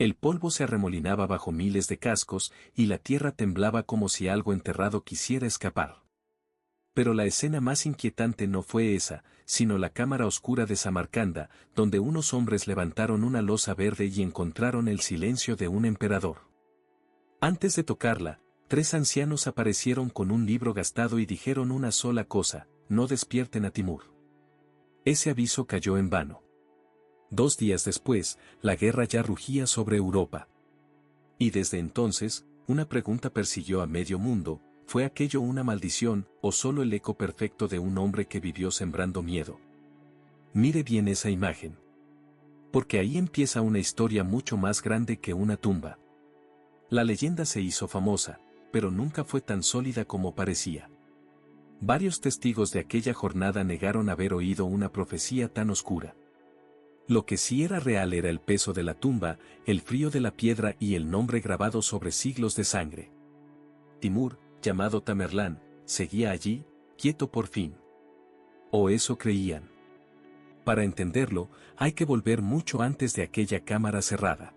El polvo se arremolinaba bajo miles de cascos, y la tierra temblaba como si algo enterrado quisiera escapar. Pero la escena más inquietante no fue esa, sino la cámara oscura de Samarcanda, donde unos hombres levantaron una losa verde y encontraron el silencio de un emperador. Antes de tocarla, 3 ancianos aparecieron con un libro gastado y dijeron una sola cosa: no despierten a Timur. Ese aviso cayó en vano. 2 días después, la guerra ya rugía sobre Europa. Y desde entonces, una pregunta persiguió a medio mundo: ¿fue aquello una maldición, o solo el eco perfecto de un hombre que vivió sembrando miedo? Mire bien esa imagen. Porque ahí empieza una historia mucho más grande que una tumba. La leyenda se hizo famosa, pero nunca fue tan sólida como parecía. Varios testigos de aquella jornada negaron haber oído una profecía tan oscura. Lo que sí era real era el peso de la tumba, el frío de la piedra y el nombre grabado sobre siglos de sangre. Timur, llamado Tamerlán, seguía allí, quieto por fin. O eso creían. Para entenderlo, hay que volver mucho antes de aquella cámara cerrada.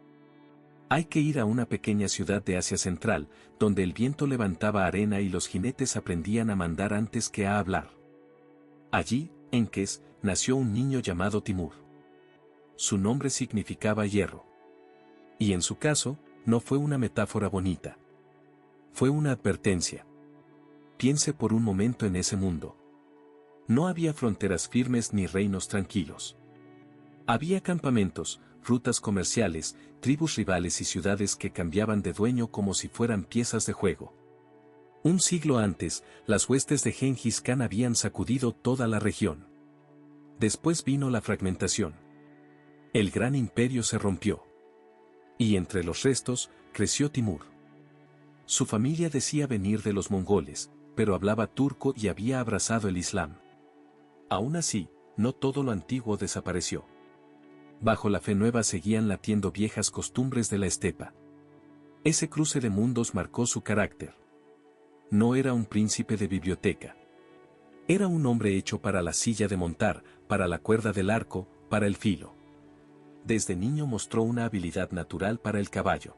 Hay que ir a una pequeña ciudad de Asia Central, donde el viento levantaba arena y los jinetes aprendían a mandar antes que a hablar. Allí, en Kes, nació un niño llamado Timur. Su nombre significaba hierro. Y en su caso, no fue una metáfora bonita. Fue una advertencia. Piense por un momento en ese mundo. No había fronteras firmes ni reinos tranquilos. Había campamentos, rutas comerciales, tribus rivales y ciudades que cambiaban de dueño como si fueran piezas de juego. Un siglo antes, las huestes de Gengis Khan habían sacudido toda la región. Después vino la fragmentación. El gran imperio se rompió. Y entre los restos, creció Timur. Su familia decía venir de los mongoles, pero hablaba turco y había abrazado el Islam. Aún así, no todo lo antiguo desapareció. Bajo la fe nueva seguían latiendo viejas costumbres de la estepa. Ese cruce de mundos marcó su carácter. No era un príncipe de biblioteca. Era un hombre hecho para la silla de montar, para la cuerda del arco, para el filo. Desde niño mostró una habilidad natural para el caballo.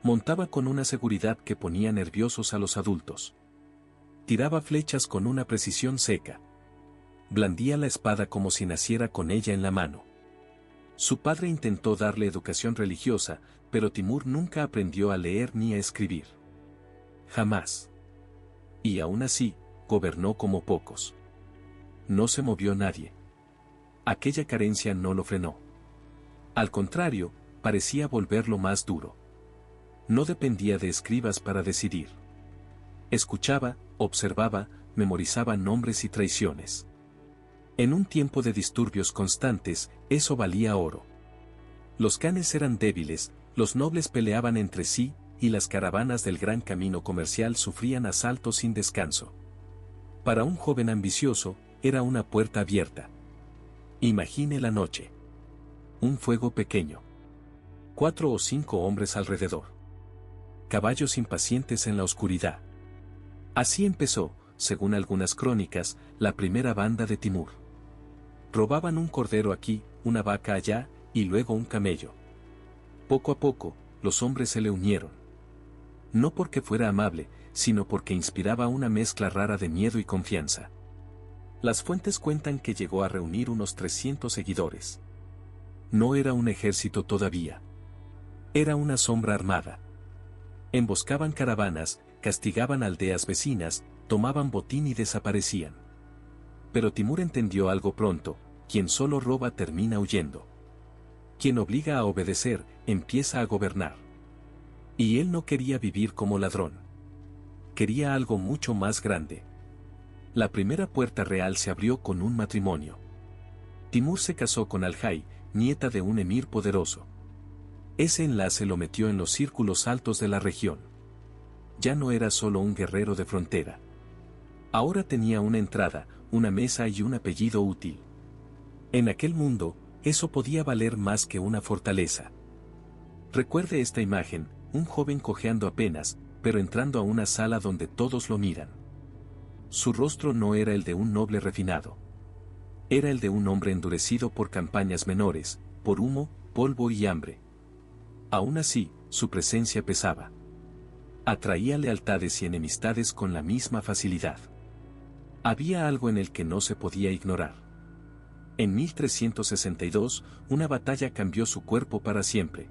Montaba con una seguridad que ponía nerviosos a los adultos. Tiraba flechas con una precisión seca. Blandía la espada como si naciera con ella en la mano. Su padre intentó darle educación religiosa, pero Timur nunca aprendió a leer ni a escribir. Jamás. Y aún así, gobernó como pocos. No se movió nadie. Aquella carencia no lo frenó. Al contrario, parecía volverlo más duro. No dependía de escribas para decidir. Escuchaba, observaba, memorizaba nombres y traiciones. En un tiempo de disturbios constantes, eso valía oro. Los khanes eran débiles, los nobles peleaban entre sí, y las caravanas del gran camino comercial sufrían asaltos sin descanso. Para un joven ambicioso, era una puerta abierta. Imagine la noche. Un fuego pequeño. 4 o 5 hombres alrededor. Caballos impacientes en la oscuridad. Así empezó, según algunas crónicas, la primera banda de Timur. Robaban un cordero aquí, una vaca allá, y luego un camello. Poco a poco, los hombres se le unieron. No porque fuera amable, sino porque inspiraba una mezcla rara de miedo y confianza. Las fuentes cuentan que llegó a reunir unos 300 seguidores. No era un ejército todavía. Era una sombra armada. Emboscaban caravanas, castigaban aldeas vecinas, tomaban botín y desaparecían. Pero Timur entendió algo pronto: quien solo roba termina huyendo. Quien obliga a obedecer, empieza a gobernar. Y él no quería vivir como ladrón. Quería algo mucho más grande. La primera puerta real se abrió con un matrimonio. Timur se casó con Al-Hay, nieta de un emir poderoso. Ese enlace lo metió en los círculos altos de la región. Ya no era solo un guerrero de frontera. Ahora tenía una entrada, una mesa y un apellido útil. En aquel mundo, eso podía valer más que una fortaleza. Recuerde esta imagen: un joven cojeando apenas, pero entrando a una sala donde todos lo miran. Su rostro no era el de un noble refinado. Era el de un hombre endurecido por campañas menores, por humo, polvo y hambre. Aún así, su presencia pesaba. Atraía lealtades y enemistades con la misma facilidad. Había algo en el que no se podía ignorar. En 1362, una batalla cambió su cuerpo para siempre.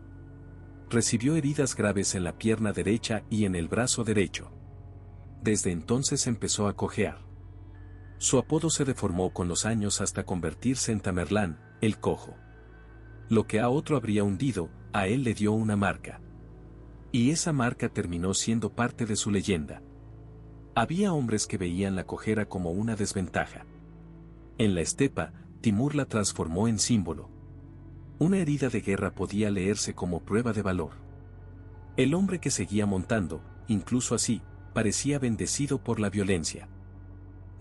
Recibió heridas graves en la pierna derecha y en el brazo derecho. Desde entonces empezó a cojear. Su apodo se deformó con los años hasta convertirse en Tamerlán, el cojo. Lo que a otro habría hundido, a él le dio una marca. Y esa marca terminó siendo parte de su leyenda. Había hombres que veían la cojera como una desventaja. En la estepa, Timur la transformó en símbolo. Una herida de guerra podía leerse como prueba de valor. El hombre que seguía montando, incluso así, parecía bendecido por la violencia.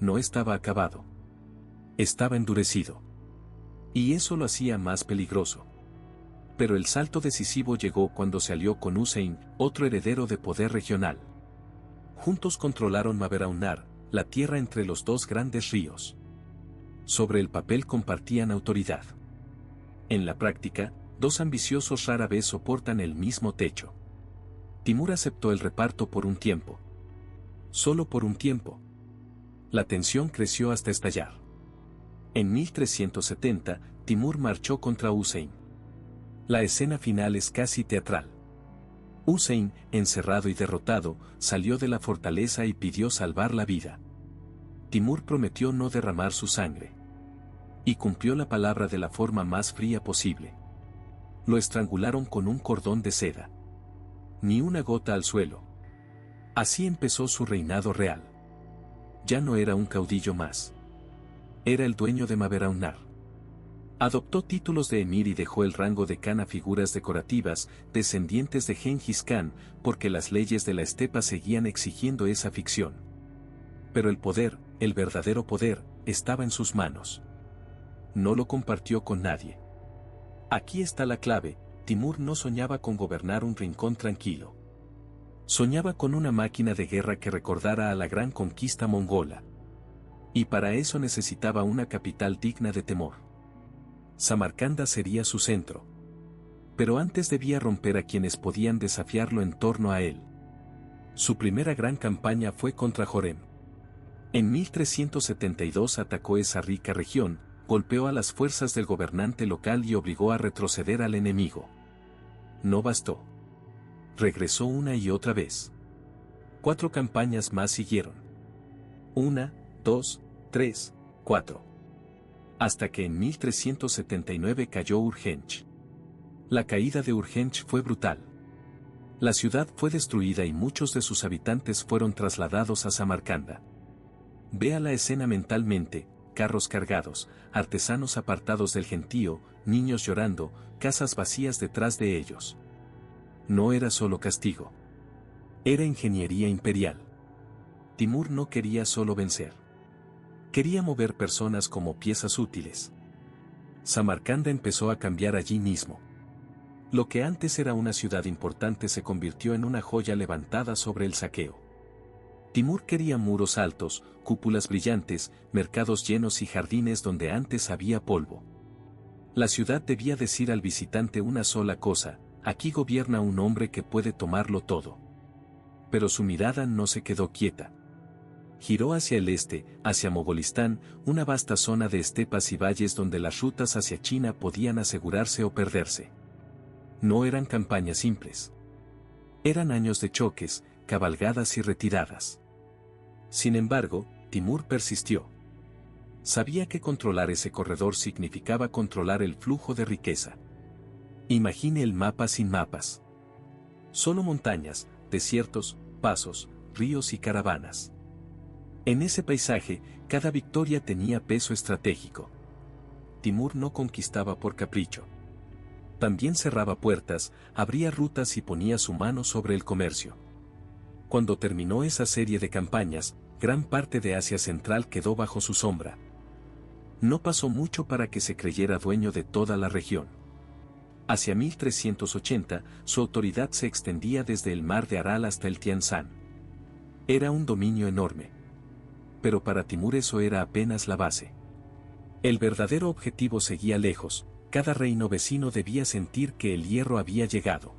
No estaba acabado. Estaba endurecido. Y eso lo hacía más peligroso. Pero el salto decisivo llegó cuando se alió con Husein, otro heredero de poder regional. Juntos controlaron Maveraunar, la tierra entre los dos grandes ríos. Sobre el papel compartían autoridad. En la práctica, dos ambiciosos rara vez soportan el mismo techo. Timur aceptó el reparto por un tiempo. Solo por un tiempo. La tensión creció hasta estallar. En 1370, Timur marchó contra Husein. La escena final es casi teatral. Husein, encerrado y derrotado, salió de la fortaleza y pidió salvar la vida. Timur prometió no derramar su sangre. Y cumplió la palabra de la forma más fría posible. Lo estrangularon con un cordón de seda. Ni una gota al suelo. Así empezó su reinado real. Ya no era un caudillo más. Era el dueño de Maveraunar. Adoptó títulos de emir y dejó el rango de khan a figuras decorativas, descendientes de Gengis Khan, porque las leyes de la estepa seguían exigiendo esa ficción. Pero el poder, el verdadero poder, estaba en sus manos. No lo compartió con nadie. Aquí está la clave: Timur no soñaba con gobernar un rincón tranquilo. Soñaba con una máquina de guerra que recordara a la gran conquista mongola. Y para eso necesitaba una capital digna de temor. Samarcanda sería su centro. Pero antes debía romper a quienes podían desafiarlo en torno a él. Su primera gran campaña fue contra Jorem. En 1372 atacó esa rica región, golpeó a las fuerzas del gobernante local y obligó a retroceder al enemigo. No bastó. Regresó una y otra vez. 4 campañas más siguieron. 1, 2, 3, 4. Hasta que en 1379 cayó Urgench. La caída de Urgench fue brutal. La ciudad fue destruida y muchos de sus habitantes fueron trasladados a Samarcanda. Vea la escena mentalmente: carros cargados, artesanos apartados del gentío, niños llorando, casas vacías detrás de ellos. No era solo castigo. Era ingeniería imperial. Timur no quería solo vencer. Quería mover personas como piezas útiles. Samarcanda empezó a cambiar allí mismo. Lo que antes era una ciudad importante se convirtió en una joya levantada sobre el saqueo. Timur quería muros altos, cúpulas brillantes, mercados llenos y jardines donde antes había polvo. La ciudad debía decir al visitante una sola cosa: aquí gobierna un hombre que puede tomarlo todo. Pero su mirada no se quedó quieta. Giró hacia el este, hacia Mogolistán, una vasta zona de estepas y valles donde las rutas hacia China podían asegurarse o perderse. No eran campañas simples. Eran años de choques, cabalgadas y retiradas. Sin embargo, Timur persistió. Sabía que controlar ese corredor significaba controlar el flujo de riqueza. Imagine el mapa sin mapas. Solo montañas, desiertos, pasos, ríos y caravanas. En ese paisaje, cada victoria tenía peso estratégico. Timur no conquistaba por capricho. También cerraba puertas, abría rutas y ponía su mano sobre el comercio. Cuando terminó esa serie de campañas, gran parte de Asia Central quedó bajo su sombra. No pasó mucho para que se creyera dueño de toda la región. Hacia 1380, su autoridad se extendía desde el mar de Aral hasta el Tianshan. Era un dominio enorme. Pero para Timur eso era apenas la base. El verdadero objetivo seguía lejos: cada reino vecino debía sentir que el hierro había llegado.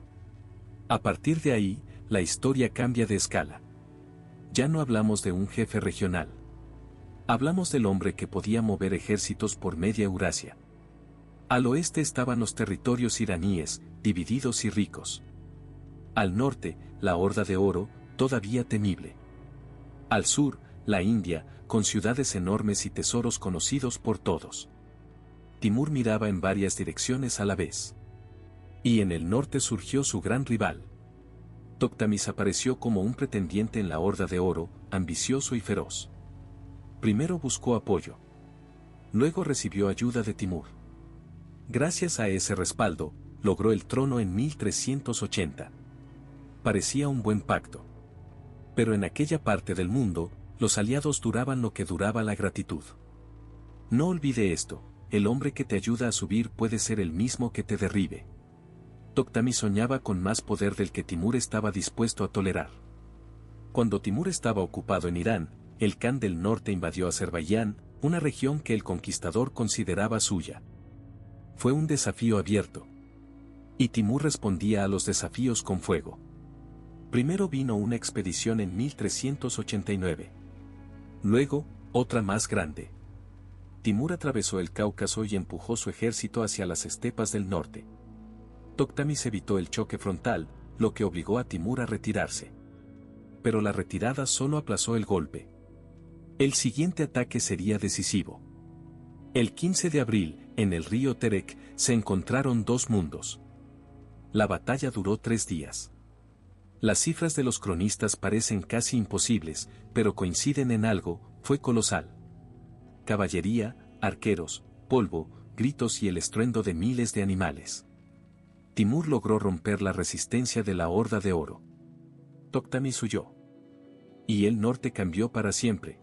A partir de ahí, la historia cambia de escala. Ya no hablamos de un jefe regional. Hablamos del hombre que podía mover ejércitos por media Eurasia. Al oeste estaban los territorios iraníes, divididos y ricos. Al norte, la Horda de Oro, todavía temible. Al sur, la India, con ciudades enormes y tesoros conocidos por todos. Timur miraba en varias direcciones a la vez. Y en el norte surgió su gran rival. Toktamis apareció como un pretendiente en la Horda de Oro, ambicioso y feroz. Primero buscó apoyo. Luego recibió ayuda de Timur. Gracias a ese respaldo, logró el trono en 1380. Parecía un buen pacto. Pero en aquella parte del mundo, los aliados duraban lo que duraba la gratitud. No olvide esto, el hombre que te ayuda a subir puede ser el mismo que te derribe. Toktamis soñaba con más poder del que Timur estaba dispuesto a tolerar. Cuando Timur estaba ocupado en Irán, el Khan del norte invadió Azerbaiyán, una región que el conquistador consideraba suya. Fue un desafío abierto. Y Timur respondía a los desafíos con fuego. Primero vino una expedición en 1389. Luego, otra más grande. Timur atravesó el Cáucaso y empujó su ejército hacia las estepas del norte. Toktamis evitó el choque frontal, lo que obligó a Timur a retirarse. Pero la retirada solo aplazó el golpe. El siguiente ataque sería decisivo. El 15 de abril, en el río Terek, se encontraron dos mundos. La batalla duró 3 días. Las cifras de los cronistas parecen casi imposibles, pero coinciden en algo, fue colosal. Caballería, arqueros, polvo, gritos y el estruendo de miles de animales. Timur logró romper la resistencia de la Horda de Oro. Toktamis huyó. Y el norte cambió para siempre.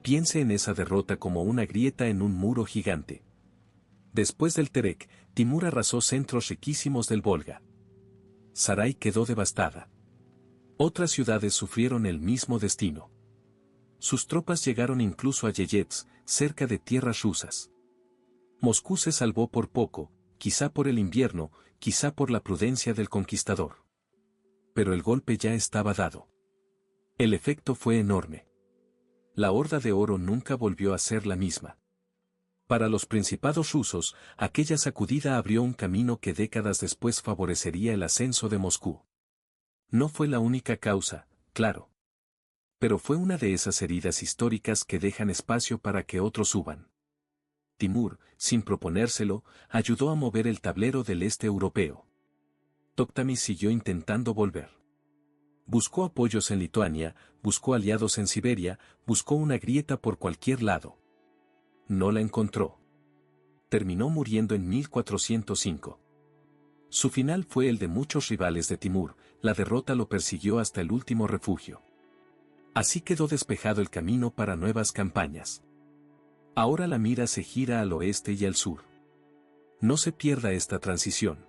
Piense en esa derrota como una grieta en un muro gigante. Después del Terek, Timur arrasó centros riquísimos del Volga. Sarai quedó devastada. Otras ciudades sufrieron el mismo destino. Sus tropas llegaron incluso a Yeyets, cerca de tierras rusas. Moscú se salvó por poco, quizá por el invierno, quizá por la prudencia del conquistador. Pero el golpe ya estaba dado. El efecto fue enorme. La Horda de Oro nunca volvió a ser la misma. Para los principados rusos, aquella sacudida abrió un camino que décadas después favorecería el ascenso de Moscú. No fue la única causa, claro. Pero fue una de esas heridas históricas que dejan espacio para que otros suban. Timur, sin proponérselo, ayudó a mover el tablero del este europeo. Toktamis siguió intentando volver. Buscó apoyos en Lituania, buscó aliados en Siberia, buscó una grieta por cualquier lado. No la encontró. Terminó muriendo en 1405. Su final fue el de muchos rivales de Timur, la derrota lo persiguió hasta el último refugio. Así quedó despejado el camino para nuevas campañas. Ahora la mira se gira al oeste y al sur. No se pierda esta transición.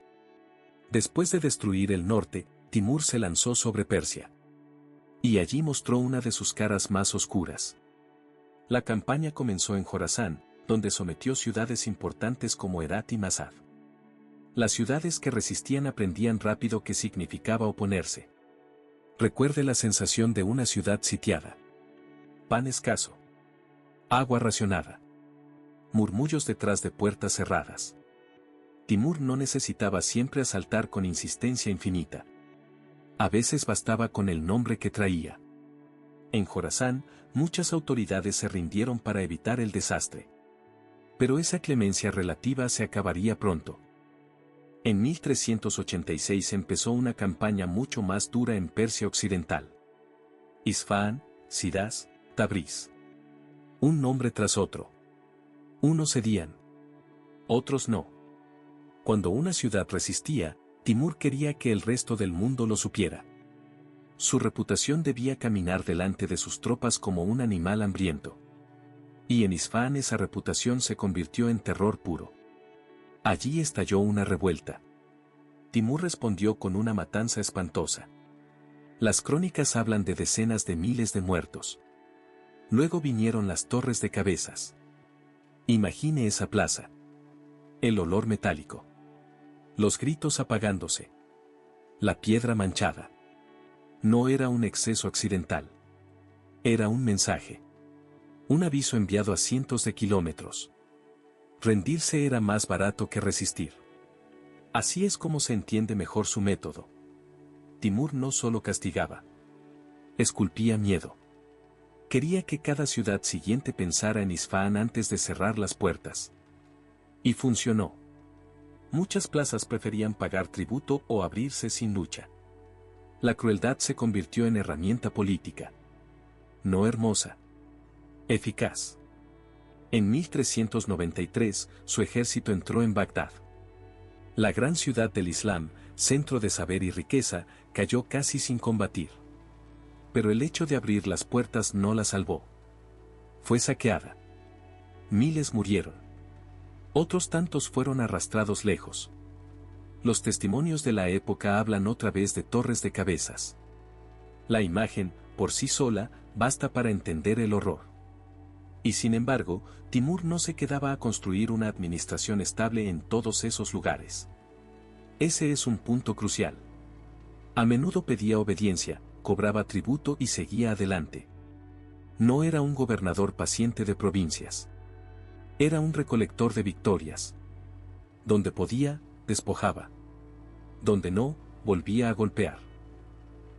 Después de destruir el norte, Timur se lanzó sobre Persia. Y allí mostró una de sus caras más oscuras. La campaña comenzó en Jorasán, donde sometió ciudades importantes como Herat y Masad. Las ciudades que resistían aprendían rápido qué significaba oponerse. Recuerde la sensación de una ciudad sitiada. Pan escaso. Agua racionada. Murmullos detrás de puertas cerradas. Timur no necesitaba siempre asaltar con insistencia infinita. A veces bastaba con el nombre que traía. En Jorasán, muchas autoridades se rindieron para evitar el desastre. Pero esa clemencia relativa se acabaría pronto. En 1386 empezó una campaña mucho más dura en Persia occidental. Isfahán, Shiraz, Tabriz. Un nombre tras otro. Unos cedían. Otros no. Cuando una ciudad resistía, Timur quería que el resto del mundo lo supiera. Su reputación debía caminar delante de sus tropas como un animal hambriento. Y en Isfahán esa reputación se convirtió en terror puro. Allí estalló una revuelta. Timur respondió con una matanza espantosa. Las crónicas hablan de decenas de miles de muertos. Luego vinieron las torres de cabezas. Imagine esa plaza. El olor metálico. Los gritos apagándose. La piedra manchada. No era un exceso accidental. Era un mensaje. Un aviso enviado a cientos de kilómetros. Rendirse era más barato que resistir. Así es como se entiende mejor su método. Timur no solo castigaba. Esculpía miedo. Quería que cada ciudad siguiente pensara en Isfahán antes de cerrar las puertas. Y funcionó. Muchas plazas preferían pagar tributo o abrirse sin lucha. La crueldad se convirtió en herramienta política. No hermosa. Eficaz. En 1393, su ejército entró en Bagdad. La gran ciudad del Islam, centro de saber y riqueza, cayó casi sin combatir. Pero el hecho de abrir las puertas no la salvó. Fue saqueada. Miles murieron. Otros tantos fueron arrastrados lejos. Los testimonios de la época hablan otra vez de torres de cabezas. La imagen, por sí sola, basta para entender el horror. Y sin embargo, Timur no se quedaba a construir una administración estable en todos esos lugares. Ese es un punto crucial. A menudo pedía obediencia, cobraba tributo y seguía adelante. No era un gobernador paciente de provincias. Era un recolector de victorias. Donde podía, despojaba. Donde no, volvía a golpear.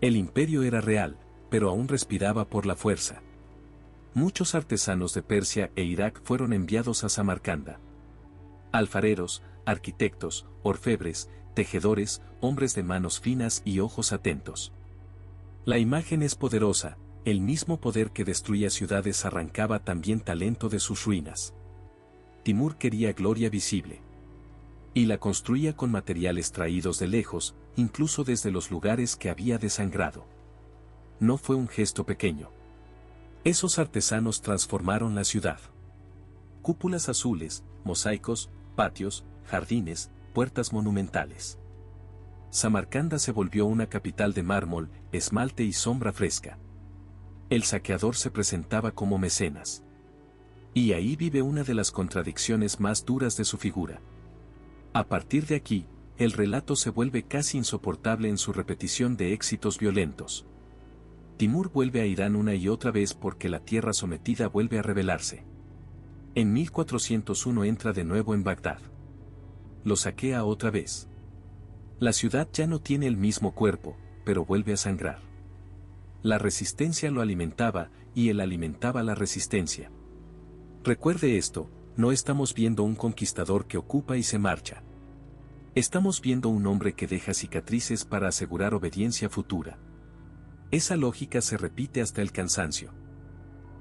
El imperio era real, pero aún respiraba por la fuerza. Muchos artesanos de Persia e Irak fueron enviados a Samarcanda. Alfareros, arquitectos, orfebres, tejedores, hombres de manos finas y ojos atentos. La imagen es poderosa, el mismo poder que destruía ciudades arrancaba también talento de sus ruinas. Timur quería gloria visible. Y la construía con materiales traídos de lejos, incluso desde los lugares que había desangrado. No fue un gesto pequeño. Esos artesanos transformaron la ciudad. Cúpulas azules, mosaicos, patios, jardines, puertas monumentales. Samarcanda se volvió una capital de mármol, esmalte y sombra fresca. El saqueador se presentaba como mecenas. Y ahí vive una de las contradicciones más duras de su figura. A partir de aquí, el relato se vuelve casi insoportable en su repetición de éxitos violentos. Timur vuelve a Irán una y otra vez porque la tierra sometida vuelve a rebelarse. En 1401 entra de nuevo en Bagdad. Lo saquea otra vez. La ciudad ya no tiene el mismo cuerpo, pero vuelve a sangrar. La resistencia lo alimentaba, y él alimentaba la resistencia. Recuerde esto, no estamos viendo un conquistador que ocupa y se marcha. Estamos viendo un hombre que deja cicatrices para asegurar obediencia futura. Esa lógica se repite hasta el cansancio.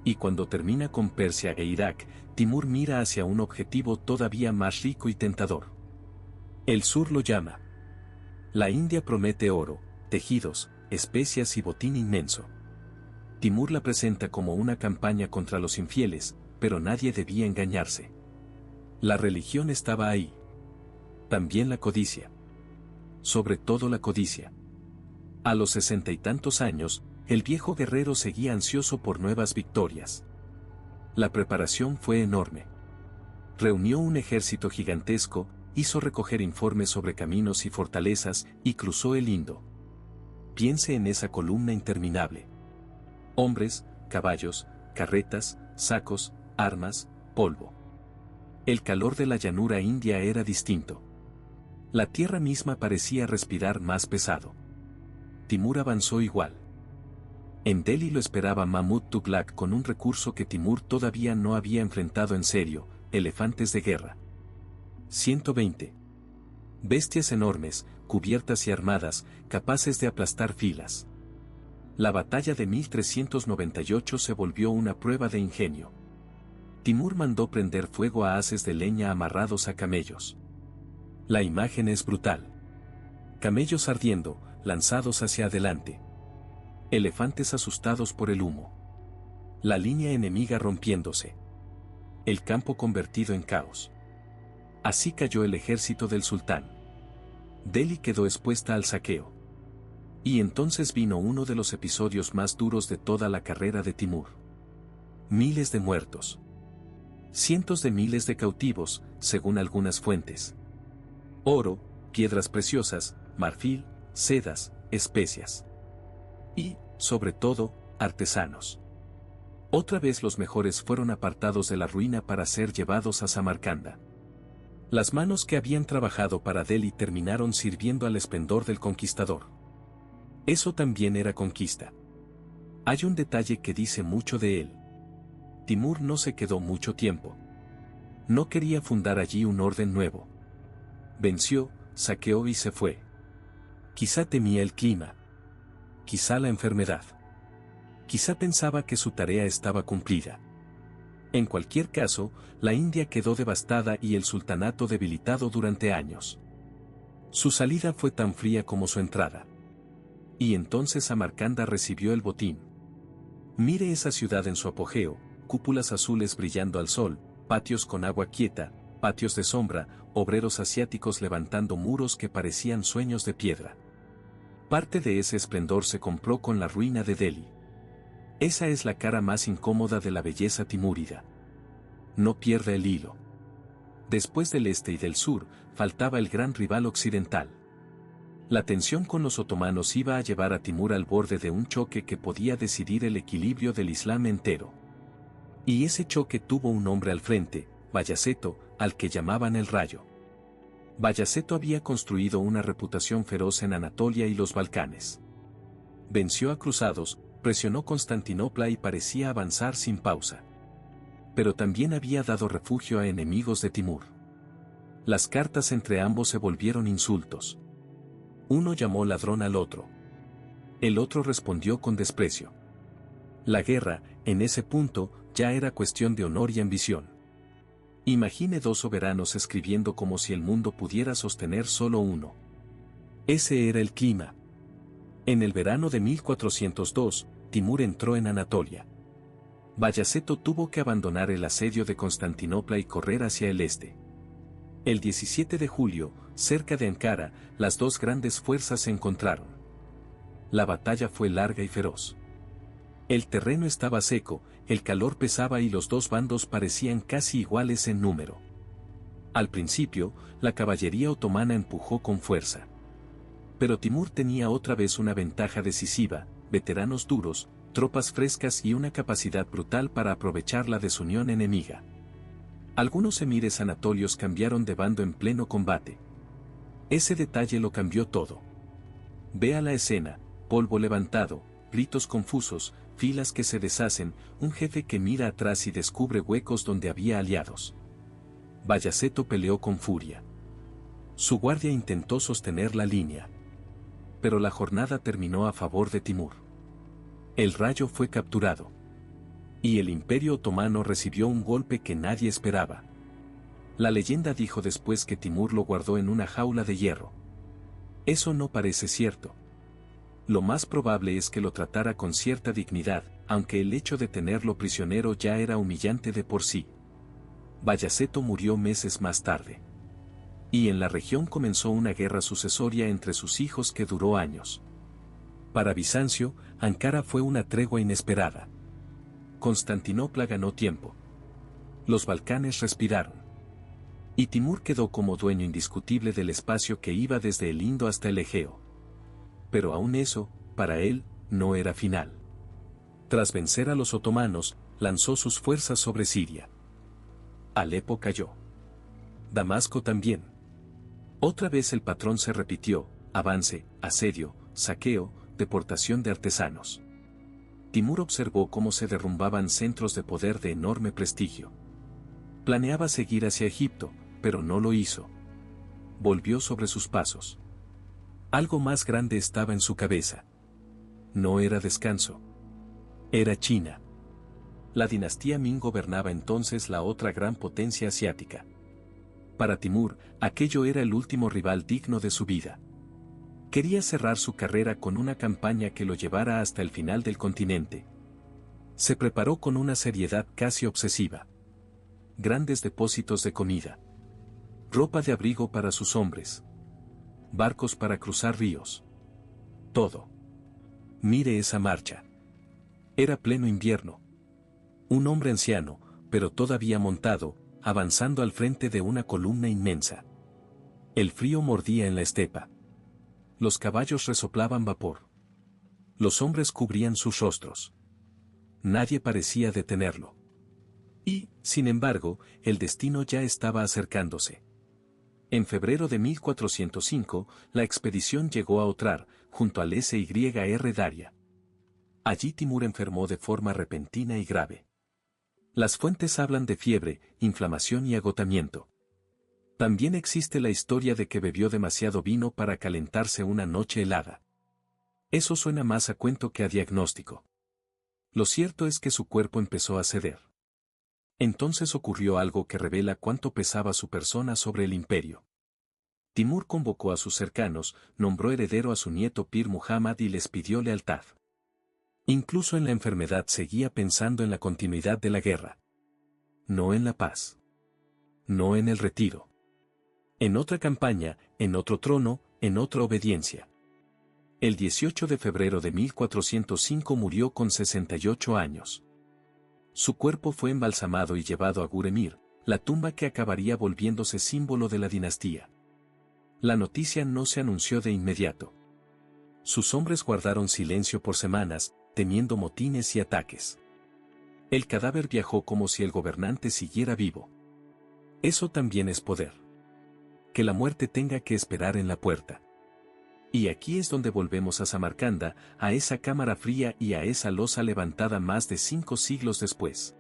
Y cuando termina con Persia e Irak, Timur mira hacia un objetivo todavía más rico y tentador. El sur lo llama. La India promete oro, tejidos, especias y botín inmenso. Timur la presenta como una campaña contra los infieles, pero nadie debía engañarse. La religión estaba ahí. También la codicia. Sobre todo la codicia. A los 60 y tantos años, el viejo guerrero seguía ansioso por nuevas victorias. La preparación fue enorme. Reunió un ejército gigantesco, hizo recoger informes sobre caminos y fortalezas, y cruzó el Indo. Piense en esa columna interminable. Hombres, caballos, carretas, sacos, armas, polvo. El calor de la llanura india era distinto. La tierra misma parecía respirar más pesado. Timur avanzó igual. En Delhi lo esperaba Mahmud Tughlaq con un recurso que Timur todavía no había enfrentado en serio, elefantes de guerra. 120. Bestias enormes, cubiertas y armadas, capaces de aplastar filas. La batalla de 1398 se volvió una prueba de ingenio. Timur mandó prender fuego a haces de leña amarrados a camellos. La imagen es brutal. Camellos ardiendo, lanzados hacia adelante. Elefantes asustados por el humo. La línea enemiga rompiéndose. El campo convertido en caos. Así cayó el ejército del sultán. Delhi quedó expuesta al saqueo. Y entonces vino uno de los episodios más duros de toda la carrera de Timur. Miles de muertos. Cientos de miles de cautivos, según algunas fuentes. Oro, piedras preciosas, marfil, sedas, especias. Y, sobre todo, artesanos. Otra vez los mejores fueron apartados de la ruina para ser llevados a Samarcanda. Las manos que habían trabajado para Delhi terminaron sirviendo al esplendor del conquistador. Eso también era conquista. Hay un detalle que dice mucho de él. Timur no se quedó mucho tiempo. No quería fundar allí un orden nuevo. Venció, saqueó y se fue. Quizá temía el clima. Quizá la enfermedad. Quizá pensaba que su tarea estaba cumplida. En cualquier caso, la India quedó devastada y el sultanato debilitado durante años. Su salida fue tan fría como su entrada. Y entonces Samarcanda recibió el botín. Mire esa ciudad en su apogeo, cúpulas azules brillando al sol, patios con agua quieta, patios de sombra, obreros asiáticos levantando muros que parecían sueños de piedra. Parte de ese esplendor se compró con la ruina de Delhi. Esa es la cara más incómoda de la belleza timúrida. No pierde el hilo. Después del este y del sur, faltaba el gran rival occidental. La tensión con los otomanos iba a llevar a Timur al borde de un choque que podía decidir el equilibrio del Islam entero. Y ese choque tuvo un hombre al frente, Bayaceto, al que llamaban el Rayo. Bayaceto había construido una reputación feroz en Anatolia y los Balcanes. Venció a cruzados, presionó Constantinopla y parecía avanzar sin pausa. Pero también había dado refugio a enemigos de Timur. Las cartas entre ambos se volvieron insultos. Uno llamó ladrón al otro. El otro respondió con desprecio. La guerra, en ese punto, ya era cuestión de honor y ambición. Imagine dos soberanos escribiendo como si el mundo pudiera sostener solo uno. Ese era el clima. En el verano de 1402, Timur entró en Anatolia. Bayaceto tuvo que abandonar el asedio de Constantinopla y correr hacia el este. El 17 de julio, cerca de Ankara, las dos grandes fuerzas se encontraron. La batalla fue larga y feroz. El terreno estaba seco, el calor pesaba y los dos bandos parecían casi iguales en número. Al principio, la caballería otomana empujó con fuerza. Pero Timur tenía otra vez una ventaja decisiva, veteranos duros, tropas frescas y una capacidad brutal para aprovechar la desunión enemiga. Algunos emires anatolios cambiaron de bando en pleno combate. Ese detalle lo cambió todo. Vea la escena, polvo levantado, gritos confusos, filas que se deshacen, un jefe que mira atrás y descubre huecos donde había aliados. Bayaceto peleó con furia. Su guardia intentó sostener la línea. Pero la jornada terminó a favor de Timur. El Rayo fue capturado. Y el Imperio Otomano recibió un golpe que nadie esperaba. La leyenda dijo después que Timur lo guardó en una jaula de hierro. Eso no parece cierto. Lo más probable es que lo tratara con cierta dignidad, aunque el hecho de tenerlo prisionero ya era humillante de por sí. Bayaceto murió meses más tarde. Y en la región comenzó una guerra sucesoria entre sus hijos que duró años. Para Bizancio, Ankara fue una tregua inesperada. Constantinopla ganó tiempo. Los Balcanes respiraron. Y Timur quedó como dueño indiscutible del espacio que iba desde el Indo hasta el Egeo. Pero aún eso, para él, no era final. Tras vencer a los otomanos, lanzó sus fuerzas sobre Siria. Alepo cayó. Damasco también. Otra vez el patrón se repitió, avance, asedio, saqueo, deportación de artesanos. Timur observó cómo se derrumbaban centros de poder de enorme prestigio. Planeaba seguir hacia Egipto, pero no lo hizo. Volvió sobre sus pasos. Algo más grande estaba en su cabeza. No era descanso. Era China. La dinastía Ming gobernaba entonces la otra gran potencia asiática. Para Timur, aquello era el último rival digno de su vida. Quería cerrar su carrera con una campaña que lo llevara hasta el final del continente. Se preparó con una seriedad casi obsesiva. Grandes depósitos de comida. Ropa de abrigo para sus hombres. Barcos para cruzar ríos. Todo. Mire esa marcha. Era pleno invierno. Un hombre anciano, pero todavía montado, avanzando al frente de una columna inmensa. El frío mordía en la estepa. Los caballos resoplaban vapor. Los hombres cubrían sus rostros. Nadie parecía detenerlo. Y, sin embargo, el destino ya estaba acercándose. En febrero de 1405, la expedición llegó a Otrar, junto al Syr Daria. Allí Timur enfermó de forma repentina y grave. Las fuentes hablan de fiebre, inflamación y agotamiento. También existe la historia de que bebió demasiado vino para calentarse una noche helada. Eso suena más a cuento que a diagnóstico. Lo cierto es que su cuerpo empezó a ceder. Entonces ocurrió algo que revela cuánto pesaba su persona sobre el imperio. Timur convocó a sus cercanos, nombró heredero a su nieto Pir Muhammad y les pidió lealtad. Incluso en la enfermedad seguía pensando en la continuidad de la guerra. No en la paz. No en el retiro. En otra campaña, en otro trono, en otra obediencia. El 18 de febrero de 1405 murió con 68 años. Su cuerpo fue embalsamado y llevado a Guremir, la tumba que acabaría volviéndose símbolo de la dinastía. La noticia no se anunció de inmediato. Sus hombres guardaron silencio por semanas, temiendo motines y ataques. El cadáver viajó como si el gobernante siguiera vivo. Eso también es poder. Que la muerte tenga que esperar en la puerta. Y aquí es donde volvemos a Samarcanda, a esa cámara fría y a esa losa levantada más de 5 siglos después.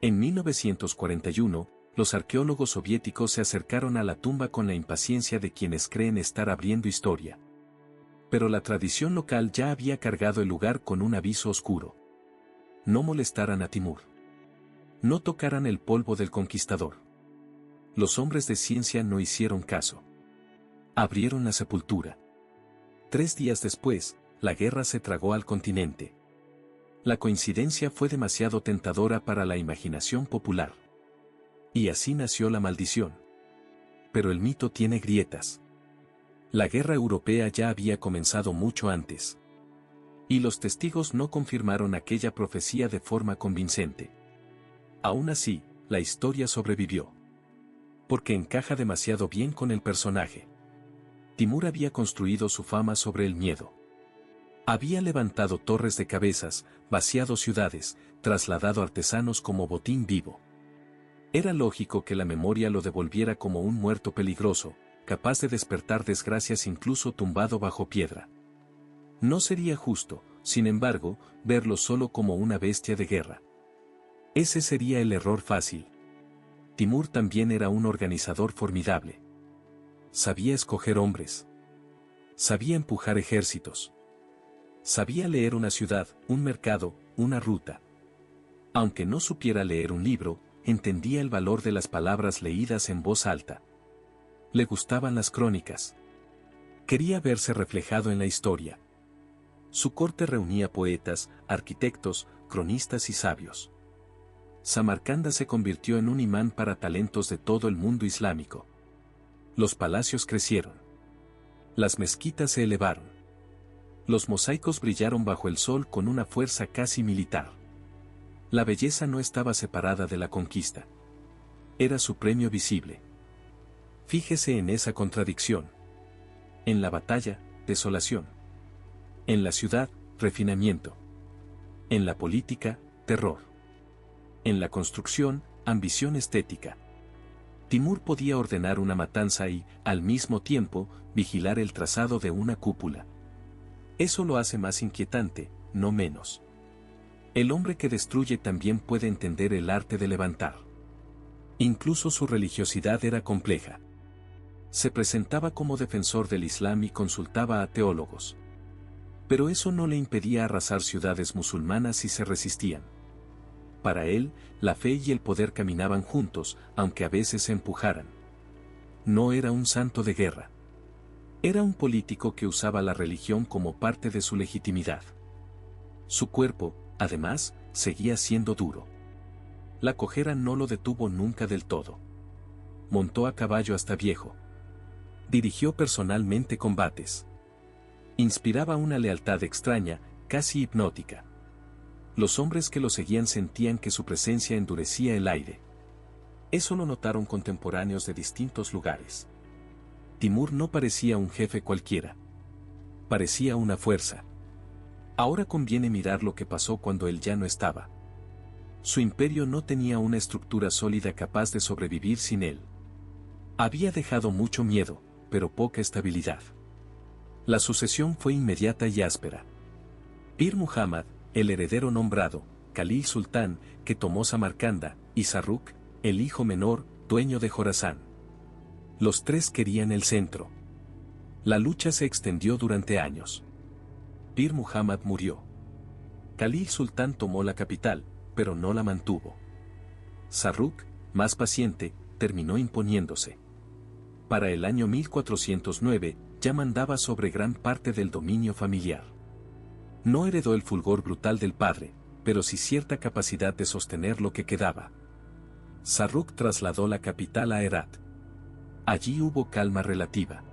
En 1941, los arqueólogos soviéticos se acercaron a la tumba con la impaciencia de quienes creen estar abriendo historia. Pero la tradición local ya había cargado el lugar con un aviso oscuro. No molestaran a Timur. No tocaran el polvo del conquistador. Los hombres de ciencia no hicieron caso. Abrieron la sepultura. 3 días después, la guerra se tragó al continente. La coincidencia fue demasiado tentadora para la imaginación popular. Y así nació la maldición. Pero el mito tiene grietas. La guerra europea ya había comenzado mucho antes. Y los testigos no confirmaron aquella profecía de forma convincente. Aún así, la historia sobrevivió. Porque encaja demasiado bien con el personaje. Timur había construido su fama sobre el miedo. Había levantado torres de cabezas, vaciado ciudades, trasladado artesanos como botín vivo. Era lógico que la memoria lo devolviera como un muerto peligroso, capaz de despertar desgracias incluso tumbado bajo piedra. No sería justo, sin embargo, verlo solo como una bestia de guerra. Ese sería el error fácil. Timur también era un organizador formidable. Sabía escoger hombres. Sabía empujar ejércitos. Sabía leer una ciudad, un mercado, una ruta. Aunque no supiera leer un libro, entendía el valor de las palabras leídas en voz alta. Le gustaban las crónicas. Quería verse reflejado en la historia. Su corte reunía poetas, arquitectos, cronistas y sabios. Samarcanda se convirtió en un imán para talentos de todo el mundo islámico. Los palacios crecieron. Las mezquitas se elevaron. Los mosaicos brillaron bajo el sol con una fuerza casi militar. La belleza no estaba separada de la conquista. Era su premio visible. Fíjese en esa contradicción. En la batalla, desolación. En la ciudad, refinamiento. En la política, terror. En la construcción, ambición estética. Timur podía ordenar una matanza y, al mismo tiempo, vigilar el trazado de una cúpula. Eso lo hace más inquietante, no menos. El hombre que destruye también puede entender el arte de levantar. Incluso su religiosidad era compleja. Se presentaba como defensor del Islam y consultaba a teólogos. Pero eso no le impedía arrasar ciudades musulmanas si se resistían. Para él, la fe y el poder caminaban juntos, aunque a veces se empujaran. No era un santo de guerra. Era un político que usaba la religión como parte de su legitimidad. Su cuerpo, además, seguía siendo duro. La cojera no lo detuvo nunca del todo. Montó a caballo hasta viejo. Dirigió personalmente combates. Inspiraba una lealtad extraña, casi hipnótica. Los hombres que lo seguían sentían que su presencia endurecía el aire. Eso lo notaron contemporáneos de distintos lugares. Timur no parecía un jefe cualquiera. Parecía una fuerza. Ahora conviene mirar lo que pasó cuando él ya no estaba. Su imperio no tenía una estructura sólida capaz de sobrevivir sin él. Había dejado mucho miedo, pero poca estabilidad. La sucesión fue inmediata y áspera. Pir Muhammad, el heredero nombrado, Khalil Sultán, que tomó Samarcanda, y Sarruk, el hijo menor, dueño de Jorasán. Los tres querían el centro. La lucha se extendió durante años. Pir Muhammad murió. Khalil Sultán tomó la capital, pero no la mantuvo. Sarruk, más paciente, terminó imponiéndose. Para el año 1409, ya mandaba sobre gran parte del dominio familiar. No heredó el fulgor brutal del padre, pero sí cierta capacidad de sostener lo que quedaba. Sarruk trasladó la capital a Herat. Allí hubo calma relativa.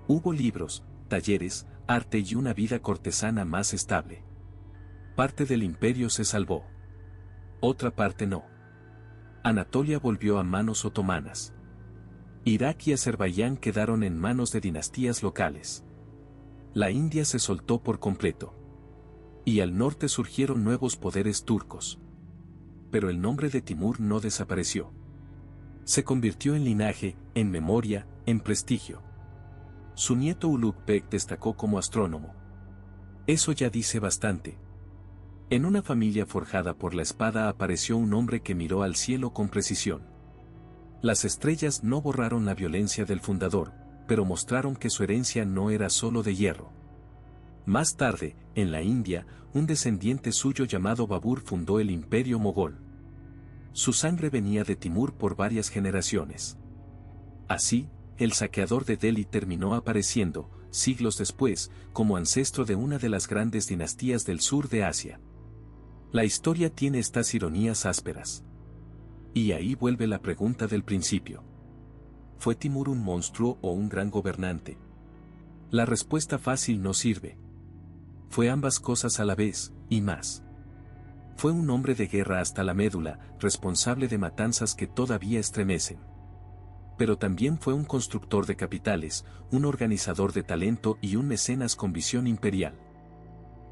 Hubo libros, talleres, arte y una vida cortesana más estable. Parte del imperio se salvó. Otra parte no. Anatolia volvió a manos otomanas. Irak y Azerbaiyán quedaron en manos de dinastías locales. La India se soltó por completo. Y al norte surgieron nuevos poderes turcos. Pero el nombre de Timur no desapareció. Se convirtió en linaje, en memoria, en prestigio. Su nieto Ulugh Bek destacó como astrónomo. Eso ya dice bastante. En una familia forjada por la espada apareció un hombre que miró al cielo con precisión. Las estrellas no borraron la violencia del fundador, pero mostraron que su herencia no era solo de hierro. Más tarde, en la India, un descendiente suyo llamado Babur fundó el imperio mogol. Su sangre venía de Timur por varias generaciones. Así, el saqueador de Delhi terminó apareciendo, siglos después, como ancestro de una de las grandes dinastías del sur de Asia. La historia tiene estas ironías ásperas. Y ahí vuelve la pregunta del principio. ¿Fue Timur un monstruo o un gran gobernante? La respuesta fácil no sirve. Fue ambas cosas a la vez, y más. Fue un hombre de guerra hasta la médula, responsable de matanzas que todavía estremecen. Pero también fue un constructor de capitales, un organizador de talento y un mecenas con visión imperial.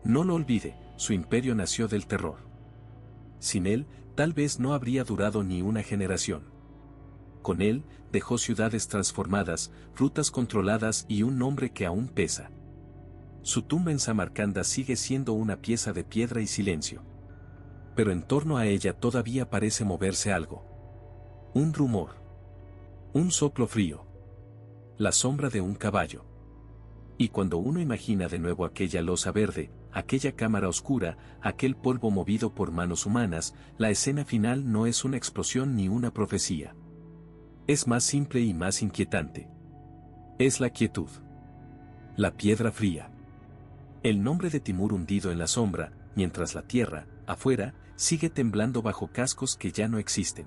No lo olvide, su imperio nació del terror. Sin él, tal vez no habría durado ni una generación. Con él, dejó ciudades transformadas, rutas controladas y un nombre que aún pesa. Su tumba en Samarcanda sigue siendo una pieza de piedra y silencio. Pero en torno a ella todavía parece moverse algo. Un rumor. Un soplo frío. La sombra de un caballo. Y cuando uno imagina de nuevo aquella losa verde, aquella cámara oscura, aquel polvo movido por manos humanas, la escena final no es una explosión ni una profecía. Es más simple y más inquietante. Es la quietud. La piedra fría. El nombre de Timur hundido en la sombra, mientras la tierra, afuera, sigue temblando bajo cascos que ya no existen.